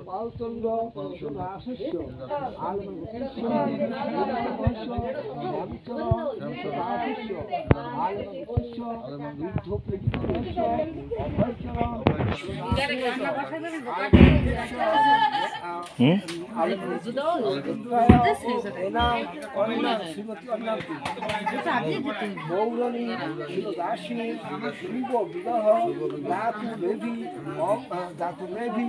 পালচন্দ্র রাশস্য মৌরণী রাশি শুভ বিবাহ ধাতু লেভি ধাতু লেভি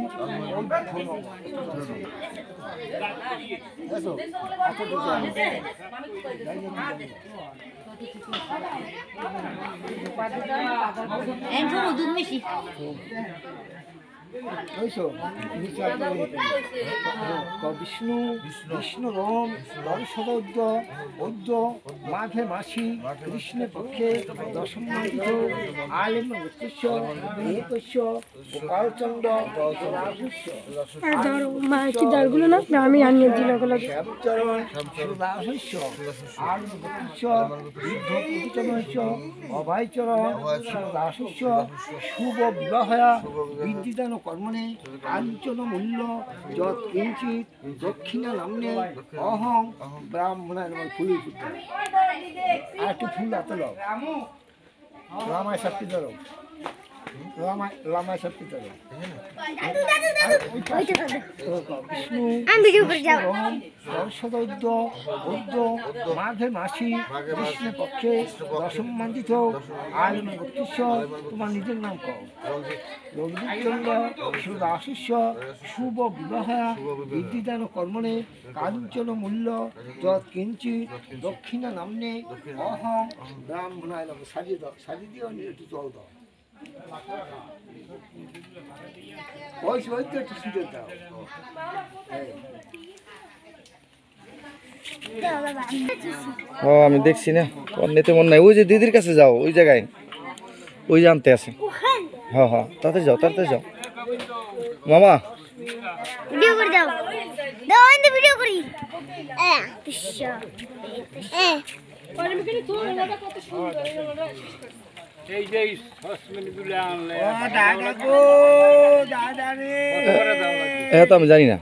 বিষ্ণু বিষ্ণু রম দর্শদ্য বৌদ্ধ মাঘে মাসি কৃষ্ণের পক্ষে দশম আলেম পালচন্দ্র দারগুলো না আমি আনিয়ে দিলাম অভয়চরণ শুভ বিবাহয়া বিদ্যুদান কর্মণে কাঞ্চন মূল্য যৎ কিঞ্চিত দক্ষিণা নামনে অহং ব্রাহ্মণের ফুলি আর একটু ফুল হাতে লো রামায় শক্তি ধরো রামায় শক্তি ধরো মাঘে মাসি কৃষ্ণের পক্ষে দশম মান্দিত আলম গোত্রেশ্বর তোমার নিজের নাম কও রঘুচন্দ্র শুভ বিবাহ বিদ্যুদান কর্মণে কাঞ্চন মূল্য যৎ কিঞ্চিত দক্ষিণা নামনে অহং ব্রাহ্মণায় নাম সাজিয়ে দাও সাজিয়ে দিও একটু জল দাও একটু সুযোগ দাও ও আমি দেখছি না নিতে মন নাই ওই যে দিদির কাছে যাও ওই জায়গায় ওই জানতে আছে হ্যাঁ হ্যাঁ তাড়াতাড়ি যাও মামা ভিডিও করে দাও দাও ইন্দে ভিডিও করি এই যে সসমিনগুলো আনলে দাদা গো দাদা রে তো আমি জানি না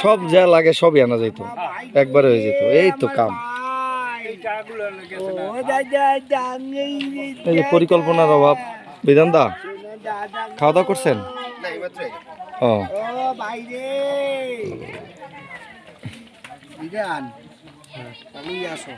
সব যা লাগে সবই আনা যেত একবারে হয়ে যেত এই তো কাম এই যে পরিকল্পনার অভাব বিধান দা খাওয়া দাওয়া করছেন ও বাইরে বিধান আসো